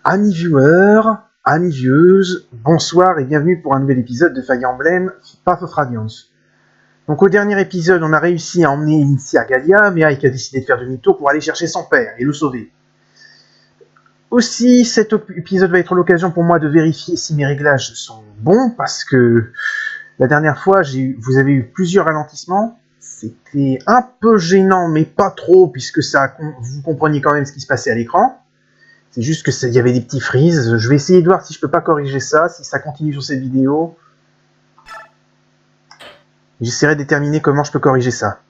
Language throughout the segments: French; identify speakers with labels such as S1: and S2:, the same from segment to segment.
S1: Amis viewers, amis vieweuses, bonsoir et bienvenue pour un nouvel épisode de Fire Emblem Path of Radiance. Donc au dernier épisode, on a réussi à emmener Inicia à Galia, mais Ike a décidé de faire demi-tour pour aller chercher son père et le sauver. Aussi, cet épisode va être l'occasion pour moi de vérifier si mes réglages sont bons, parce que la dernière fois, vous avez eu plusieurs ralentissements. C'était un peu gênant, mais pas trop, puisque vous compreniez quand même ce qui se passait à l'écran. C'est juste qu'il y avait des petits freezes. Je vais essayer de voir si je peux pas corriger ça, si ça continue sur cette vidéo. J'essaierai de déterminer comment je peux corriger ça.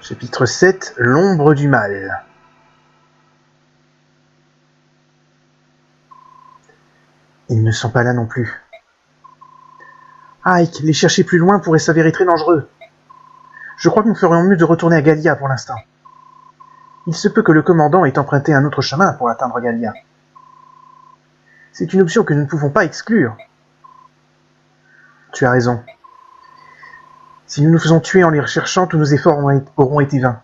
S1: Chapitre 7, l'ombre du mal. Ils ne sont pas là non plus. Ike, les chercher plus loin pourrait s'avérer très dangereux. Je crois que nous ferions mieux de retourner à Galia pour l'instant. Il se peut que le commandant ait emprunté un autre chemin pour atteindre Galia. C'est une option que nous ne pouvons pas exclure. Tu as raison. Si nous nous faisons tuer en les recherchant, tous nos efforts auront été vains.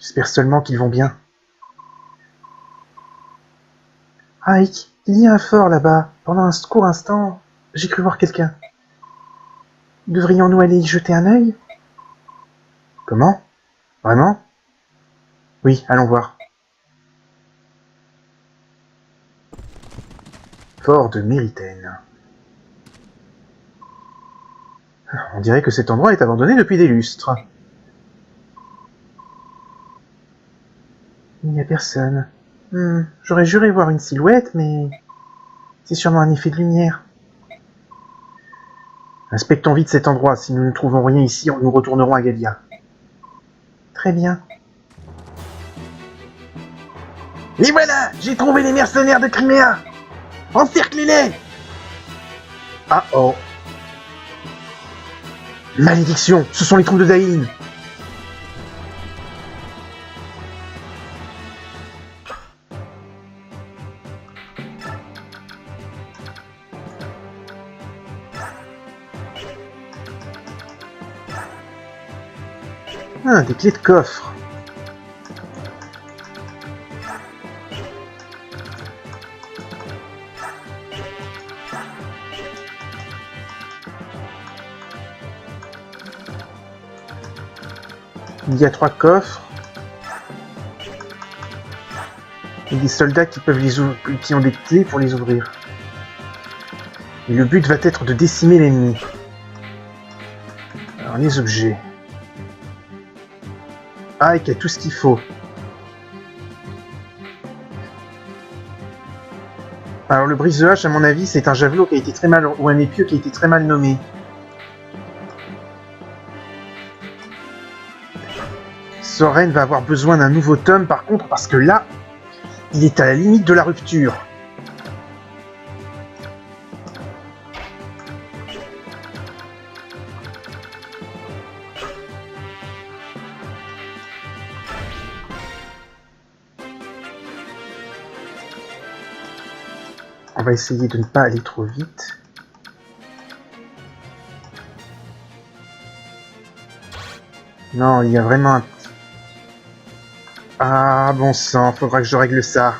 S1: J'espère seulement qu'ils vont bien. Ike, il y a un fort là-bas. Pendant un court instant, j'ai cru voir quelqu'un. Devrions-nous aller y jeter un œil? Comment? Vraiment? Oui, allons voir. Fort de Méritaine. On dirait que cet endroit est abandonné depuis des lustres. Il n'y a personne. J'aurais juré voir une silhouette, mais c'est sûrement un effet de lumière. Inspectons vite cet endroit. Si nous ne trouvons rien ici, nous retournerons à Galia. Très bien. Et voilà! J'ai trouvé les mercenaires de Crimea! Encerclez-les! Ah oh! Malédiction! Ce sont les troupes de Dain! Ah, des clés de coffre! Il y a 3 coffres. Et des soldats qui peuvent qui ont des clés pour les ouvrir. Et le but va être de décimer l'ennemi. Alors les objets. Ah, il y a tout ce qu'il faut. Alors le brise-hache, à mon avis, c'est un javelot qui a été très mal, ou un épieu qui a été très mal nommé. Soren va avoir besoin d'un nouveau tome par contre, parce que là, il est à la limite de la rupture. On va essayer de ne pas aller trop vite. Non, il y a vraiment un... Ah, bon sang, faudra que je règle ça.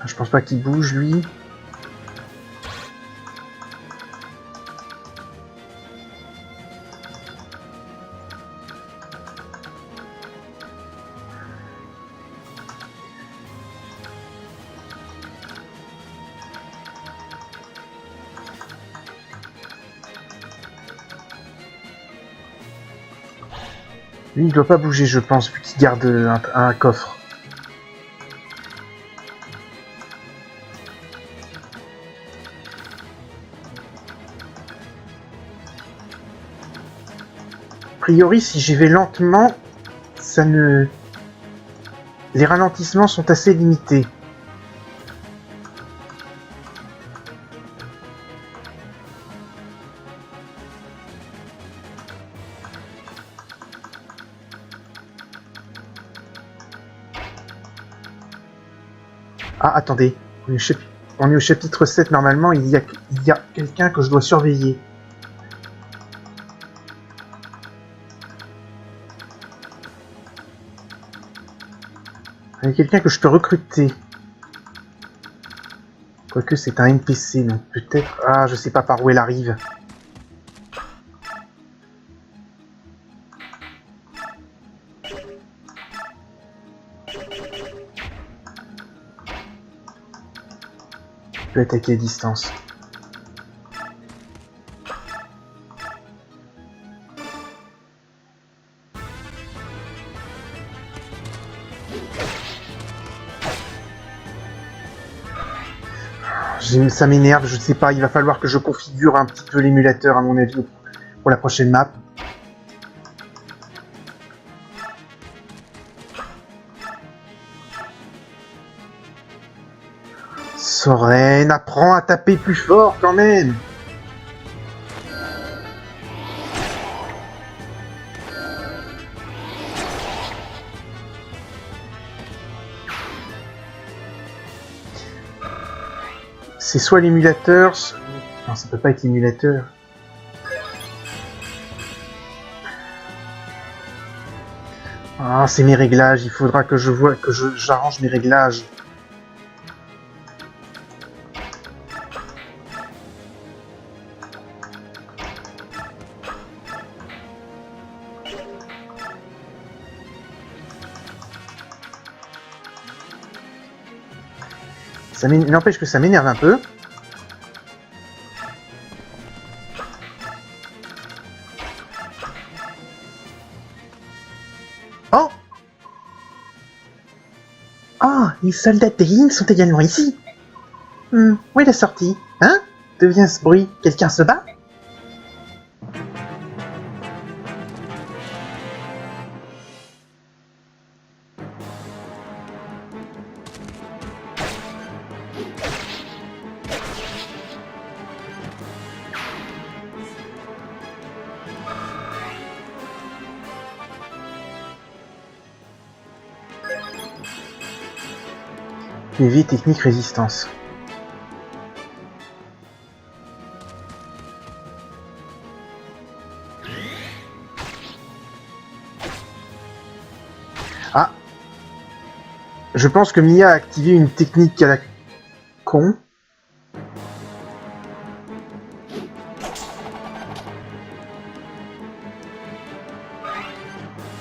S1: Je pense pas qu'il bouge, lui. Lui, il doit pas bouger, je pense, vu qu'il garde un coffre. A priori, si j'y vais lentement, ça ne... Les ralentissements sont assez limités. Ah, attendez. On est au chapitre 7, normalement, il y a quelqu'un que je dois surveiller. Il y a quelqu'un que je peux recruter. Quoique c'est un NPC, donc peut-être... Ah, je sais pas par où elle arrive. Je peux attaquer à distance. Ça m'énerve, je sais pas, il va falloir que je configure un petit peu l'émulateur à mon avis pour la prochaine map. Soren, apprends à taper plus fort quand même. C'est soit l'émulateur... Non, ça peut pas être l'émulateur. Ah, c'est mes réglages, il faudra que j'arrange mes réglages. Ça n'empêche que ça m'énerve un peu. Oh! Ah, les soldats de Dain sont également ici. Où est la sortie? Hein? D'où vient ce bruit? Quelqu'un se bat? PV technique résistance. Ah, je pense que Mia a activé une technique à la con.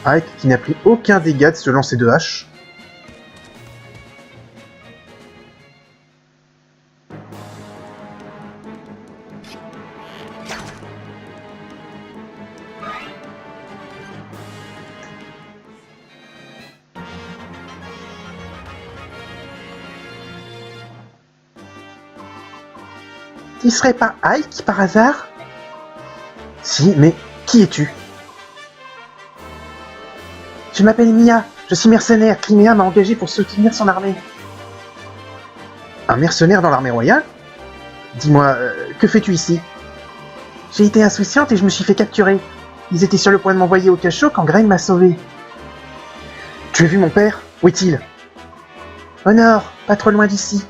S1: Ike qui n'a pris aucun dégât de ce lancer de hache. Tu serais pas Ike par hasard? Si, mais qui es-tu? Je m'appelle Mia, je suis mercenaire. Crimea m'a engagé pour soutenir son armée. Un mercenaire dans l'armée royale? Dis-moi, que fais-tu ici? J'ai été insouciante et je me suis fait capturer. Ils étaient sur le point de m'envoyer au cachot quand Grail m'a sauvé. Tu as vu mon père? Où est-il? Au nord, pas trop loin d'ici.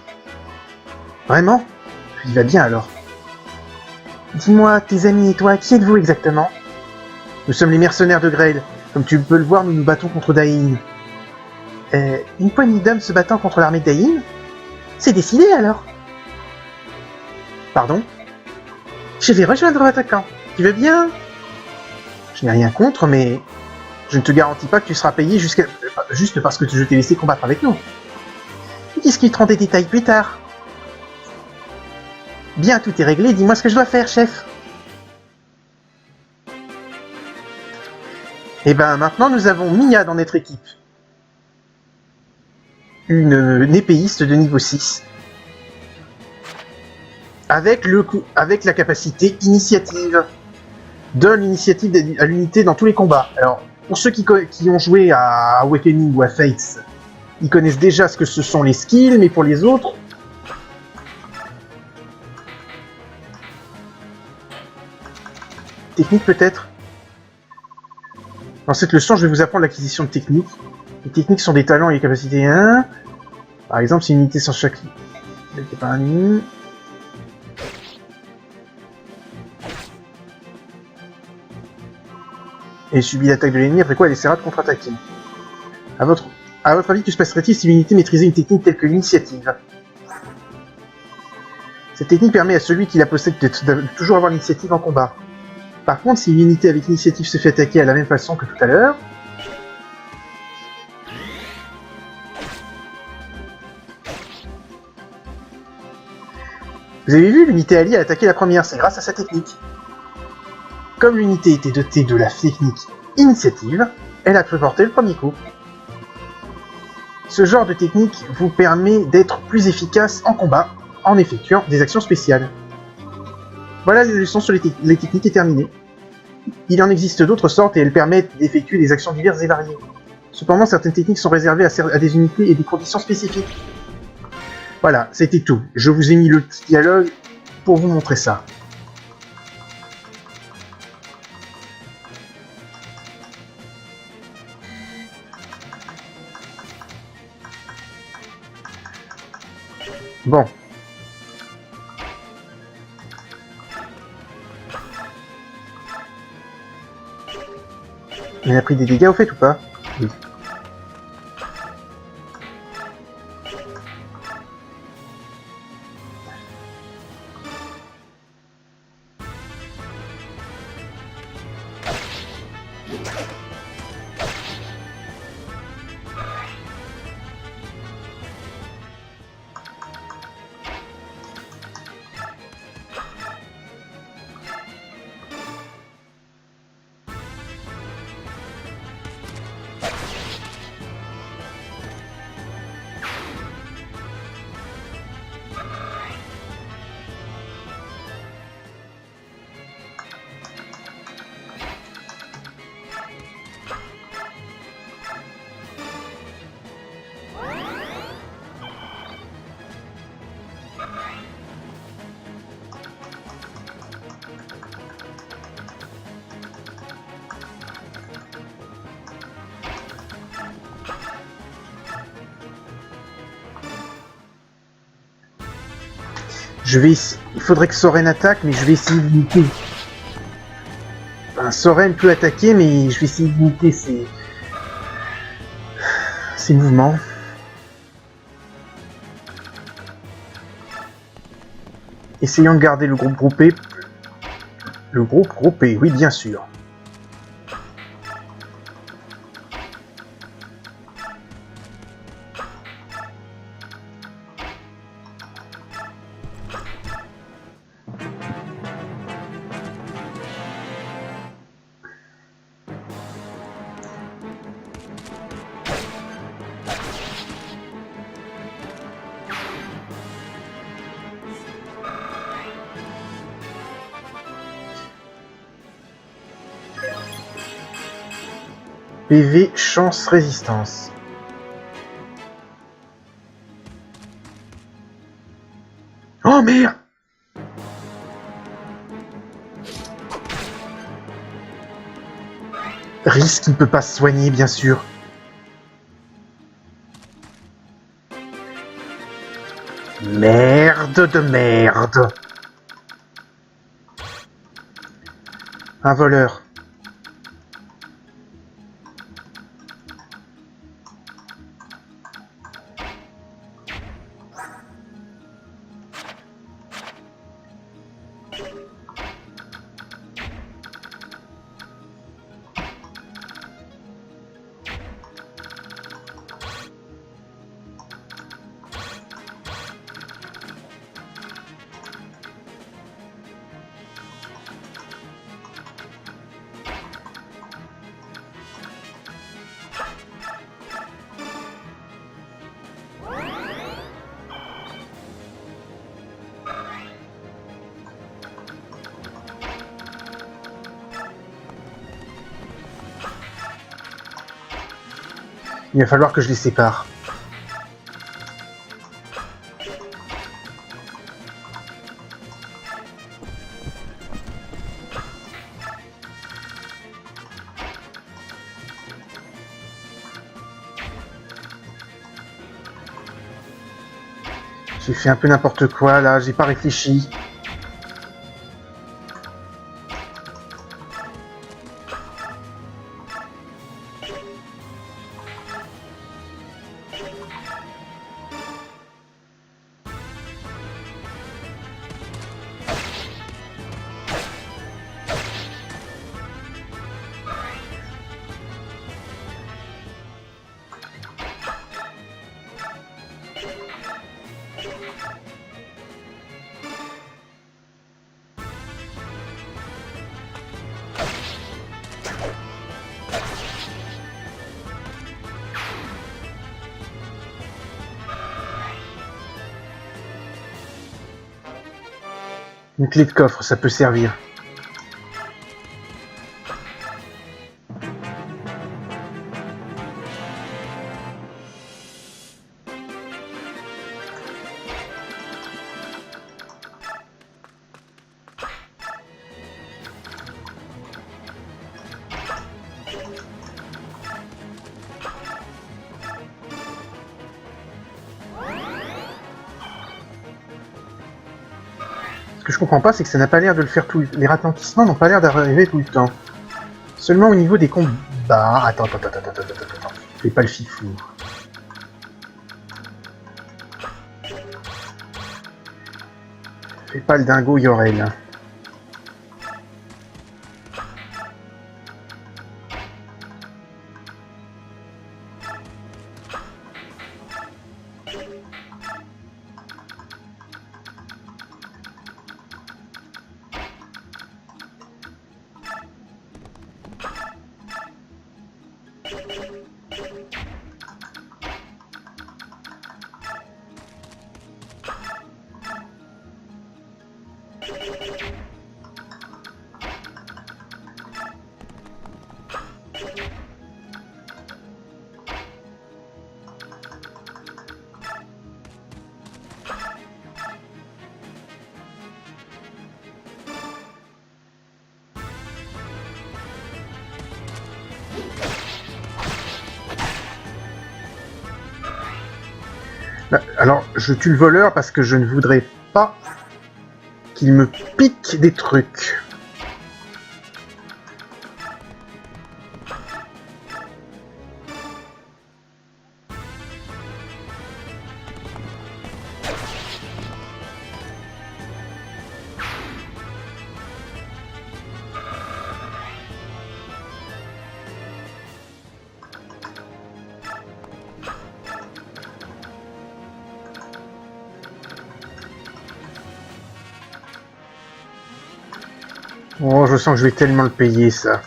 S1: Vraiment? Il va bien alors. Dis-moi, tes amis et toi, qui êtes-vous exactement? Nous sommes les mercenaires de Grail. Comme tu peux le voir, nous nous battons contre Dain. Une poignée d'hommes se battant contre l'armée de Dain? C'est décidé alors. Pardon? Je vais rejoindre votre camp. Tu veux bien? Je n'ai rien contre, mais je ne te garantis pas que tu seras payé juste parce que je t'ai laissé combattre avec nous. Nous discuterons des détails plus tard. Bien, tout est réglé, dis-moi ce que je dois faire, chef. Et ben maintenant nous avons Mia dans notre équipe. Une épéiste de niveau 6. Avec la capacité initiative. Donne l'initiative à l'unité dans tous les combats. Alors, pour ceux qui ont joué à Awakening ou à Fates, ils connaissent déjà ce que ce sont les skills, mais pour les autres... Technique peut-être? Dans cette leçon, je vais vous apprendre l'acquisition de techniques. Les techniques sont des talents et des capacités 1. Par exemple, si une unité sans chaque... n'était pas un ennemi... et subit l'attaque de l'ennemi, après quoi elle essaiera de contre-attaquer. À votre avis, que se passerait-il si l'unité maîtrisait une technique telle que l'initiative? Cette technique permet à celui qui la possède de toujours avoir l'initiative en combat. Par contre, si une unité avec l'initiative se fait attaquer à la même façon que tout à l'heure... Vous avez vu, l'unité alliée a attaqué la première, c'est grâce à sa technique. Comme l'unité était dotée de la technique initiative, elle a pu porter le premier coup. Ce genre de technique vous permet d'être plus efficace en combat en effectuant des actions spéciales. Voilà, les leçons sur les techniques est terminée. Il en existe d'autres sortes et elles permettent d'effectuer des actions diverses et variées. Cependant, certaines techniques sont réservées à des unités et des conditions spécifiques. Voilà, c'était tout. Je vous ai mis le petit dialogue pour vous montrer ça. Bon. Il a pris des dégâts au fait ou pas? Oui. Il faudrait que Soren attaque, mais je vais essayer d'imiter. Enfin, Soren peut attaquer, mais je vais essayer d'imiter ses mouvements. Essayons de garder le groupe groupé. Le groupe groupé, oui, bien sûr. PV, chance, résistance. Oh merde! Risque qui ne peut pas se soigner, bien sûr. Merde de merde. Un voleur. Il va falloir que je les sépare. J'ai fait un peu n'importe quoi là, j'ai pas réfléchi. Une clé de coffre, ça peut servir. Ce que je comprends pas, c'est que ça n'a pas l'air de le faire tout. Les ralentissements n'ont pas l'air d'arriver tout le temps. Seulement au niveau des combats. Attends. Fais pas le fifou. Fais pas le dingo Yorel. Alors, je tue le voleur parce que je ne voudrais pas qu'il me pique des trucs. Oh, je sens que je vais tellement le payer, ça.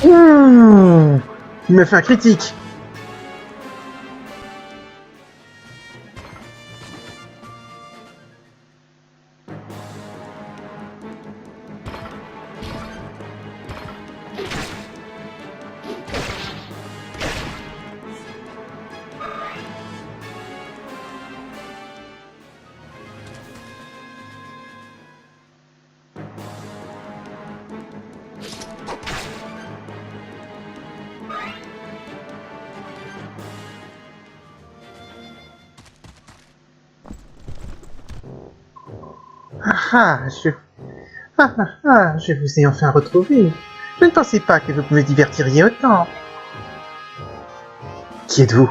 S1: Ouh, il m'a fait un critique. Je vous ai enfin retrouvé. Je ne pensais pas que vous me divertiriez autant. Qui êtes-vous?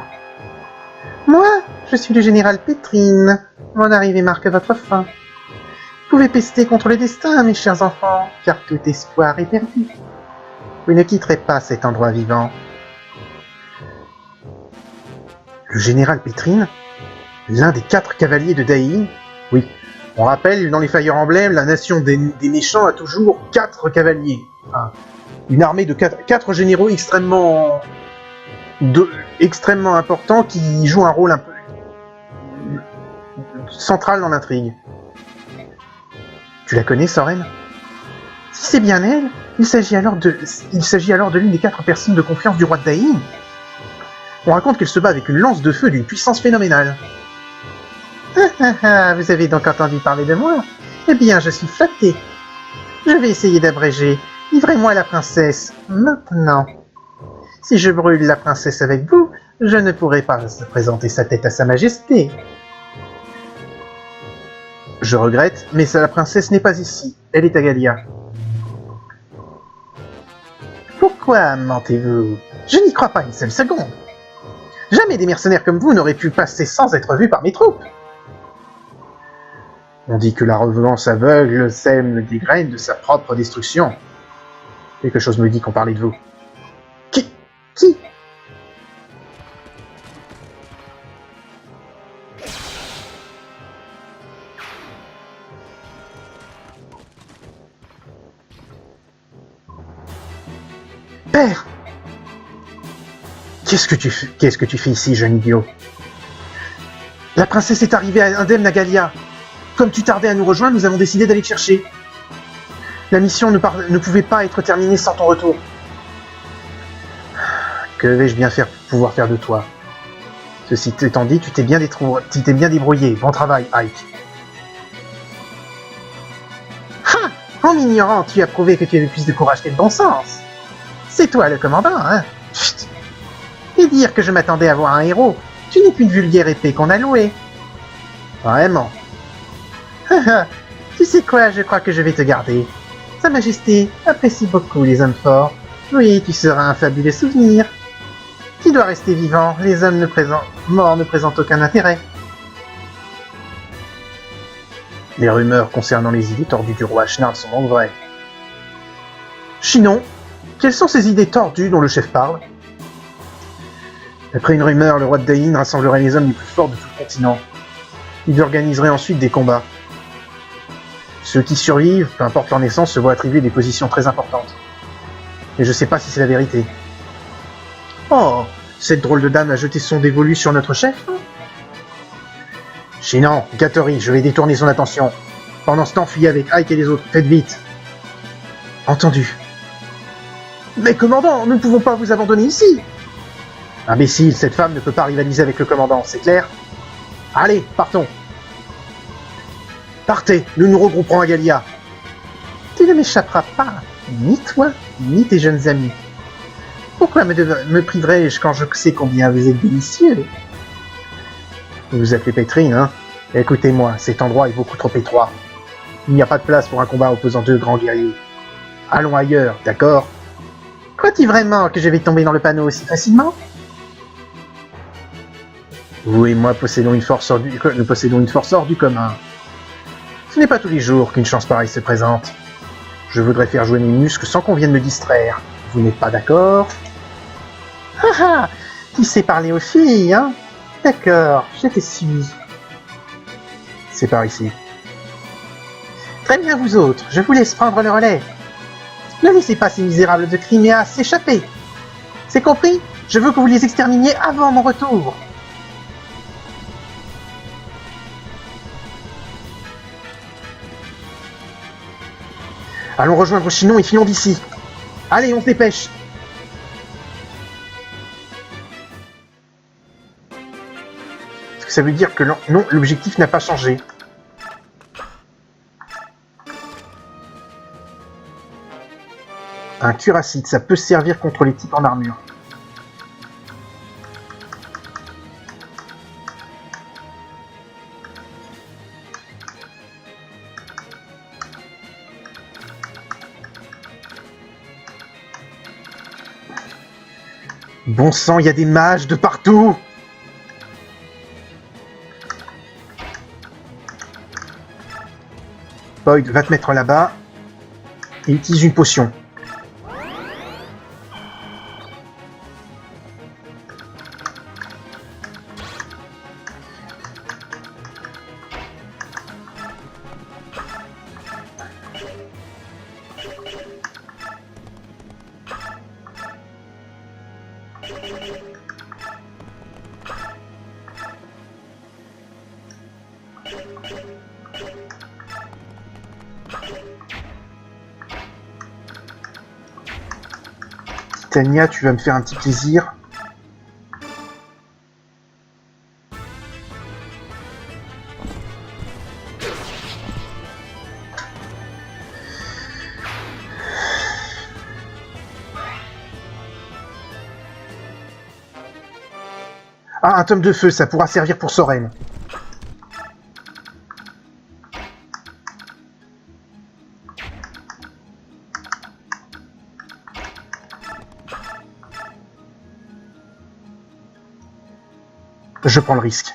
S1: Moi, je suis le général Pétrine. Mon arrivée marque votre fin. Vous pouvez pester contre le destin, mes chers enfants, car tout espoir est perdu. Vous ne quitterez pas cet endroit vivant. Le général Pétrine? L'un des 4 cavaliers de Dai? Oui. On rappelle, dans les Fire Emblem, la nation des méchants a toujours 4 cavaliers. Enfin, une armée de 4 généraux extrêmement extrêmement important qui joue un rôle un peu central dans l'intrigue. Tu la connais, Soren? Si c'est bien elle, il s'agit alors de l'une des 4 personnes de confiance du roi de Daïn. On raconte qu'elle se bat avec une lance de feu d'une puissance phénoménale. Vous avez donc entendu parler de moi? Eh bien, je suis flatté. Je vais essayer d'abréger. Livrez-moi la princesse, maintenant. Si je brûle la princesse avec vous, je ne pourrai pas présenter sa tête à sa majesté. Je regrette, mais la princesse n'est pas ici. Elle est à Galia. Pourquoi mentez-vous? Je n'y crois pas une seule seconde. Jamais des mercenaires comme vous n'auraient pu passer sans être vus par mes troupes. On dit que la revanche aveugle sème des graines de sa propre destruction. Quelque chose me dit qu'on parlait de vous. Qui? Père! Qu'est-ce que tu fais ici, jeune idiot? La princesse est arrivée indemne à Galia. Comme tu tardais à nous rejoindre, nous avons décidé d'aller te chercher. La mission ne pouvait pas être terminée sans ton retour. Que vais-je bien pouvoir faire de toi? Ceci étant dit, tu t'es bien débrouillé. Bon travail, Ike. Ha! En m'ignorant, tu as prouvé que tu avais plus de courage que de bon sens. C'est toi le commandant, hein? Chut! Et dire que je m'attendais à voir un héros, tu n'es qu'une vulgaire épée qu'on a louée. Vraiment. Tu sais quoi, je crois que je vais te garder. Sa Majesté apprécie beaucoup les hommes forts. Oui, tu seras un fabuleux souvenir. Tu dois rester vivant, les hommes morts ne présentent aucun intérêt. Les rumeurs concernant les idées tordues du roi Ashnard sont donc vraies. Chinon, quelles sont ces idées tordues dont le chef parle? D'après une rumeur, le roi de Daïn rassemblerait les hommes les plus forts de tout le continent. Il organiserait ensuite des combats. Ceux qui survivent, peu importe leur naissance, se voient attribuer des positions très importantes. Et je sais pas si c'est la vérité. Oh, cette drôle de dame a jeté son dévolu sur notre chef? Chinon, gâterie, je vais détourner son attention. Pendant ce temps, fuyez avec Ike et les autres, faites vite. Entendu. Mais commandant, nous ne pouvons pas vous abandonner ici. Imbécile, cette femme ne peut pas rivaliser avec le commandant, c'est clair? Allez, partons. Partez, nous nous regrouperons à Galia. Tu ne m'échapperas pas, ni toi, ni tes jeunes amis. Pourquoi me priverais-je quand je sais combien vous êtes délicieux? Vous vous appelez Pétrine, hein? Écoutez-moi, cet endroit est beaucoup trop étroit. Il n'y a pas de place pour un combat opposant 2 grands guerriers. Allons ailleurs, d'accord? Crois-tu vraiment que je vais tomber dans le panneau aussi facilement? Vous et moi possédons une force hors du commun. Ce n'est pas tous les jours qu'une chance pareille se présente. Je voudrais faire jouer mes muscles sans qu'on vienne me distraire. Vous n'êtes pas d'accord? Ah! Qui sait parler aux filles, hein? D'accord, je te suis. C'est par ici. Très bien, vous autres, je vous laisse prendre le relais. Ne laissez pas ces misérables de Crimea s'échapper. C'est compris? Je veux que vous les exterminiez avant mon retour. Allons rejoindre Chinon et filons d'ici. Allez, on se dépêche. Est-ce que ça veut dire que non, l'objectif n'a pas changé? Un cuirassite, ça peut servir contre les types en armure. Bon sang, il y a des mages de partout! Boyd, va te mettre là-bas et utilise une potion. Titania, tu vas me faire un petit plaisir. Ah, un tome de feu, ça pourra servir pour Soren. Je prends le risque.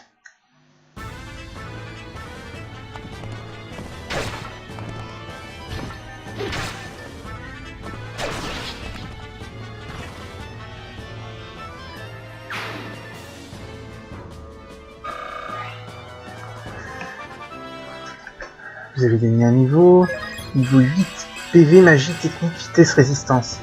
S1: Vous avez gagné un niveau. Niveau 8. PV, magie, technique, vitesse, résistance.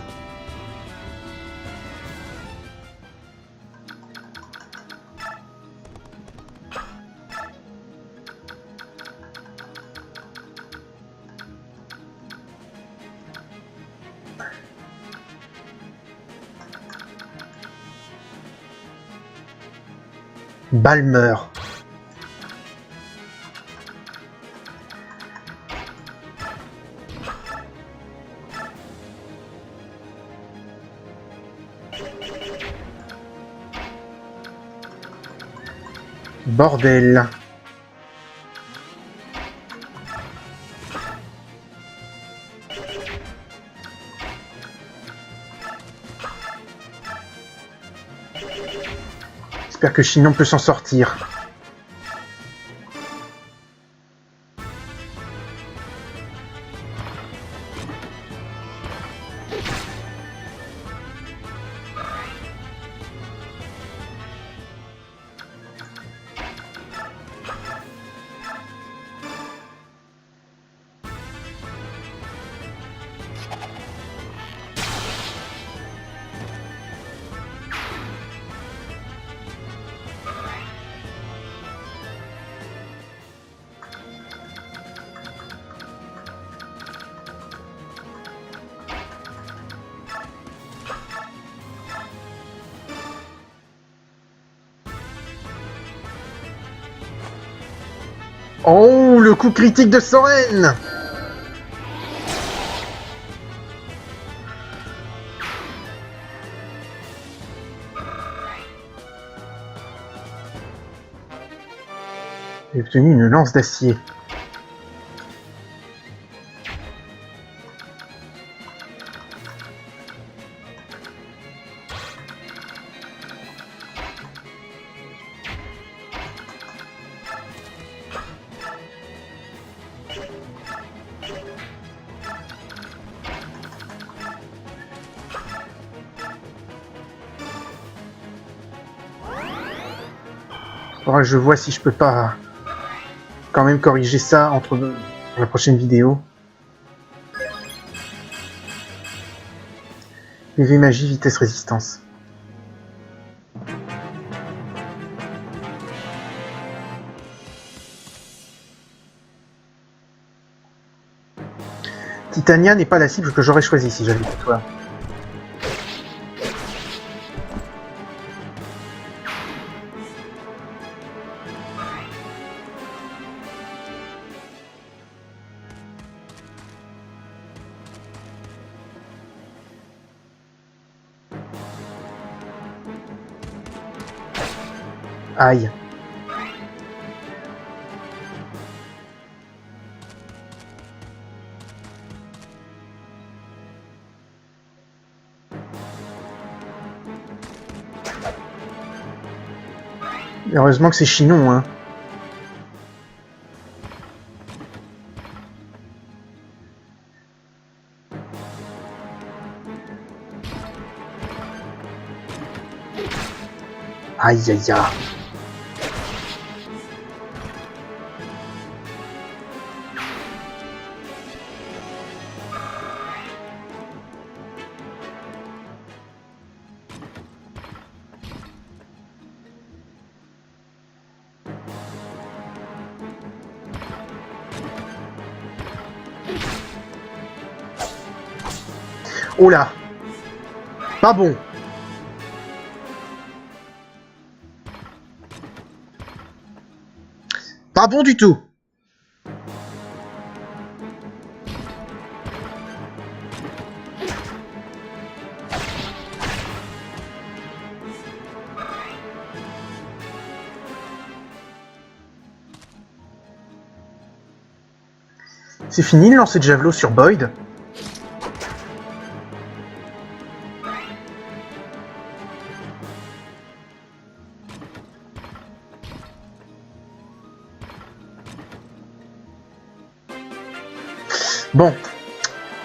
S1: Balmer. Bordel. J'espère que Chinon peut s'en sortir. Oh, le coup critique de Soren! J'ai obtenu une lance d'acier. Faudra que je vois si je peux pas quand même corriger ça entre la prochaine vidéo. PV magie, vitesse, résistance. Titania n'est pas la cible que j'aurais choisie si j'avais été toi. Aïe. Heureusement que c'est Chinon, hein. Aïe aïe aïe. Oh là. Pas bon. Pas bon du tout. C'est fini le lancer de javelot sur Boyd. Bon,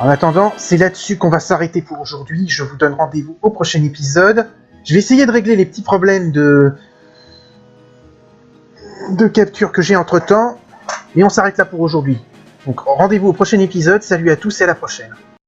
S1: en attendant, c'est là-dessus qu'on va s'arrêter pour aujourd'hui. Je vous donne rendez-vous au prochain épisode. Je vais essayer de régler les petits problèmes de capture que j'ai entre-temps. Et on s'arrête là pour aujourd'hui. Donc rendez-vous au prochain épisode. Salut à tous et à la prochaine.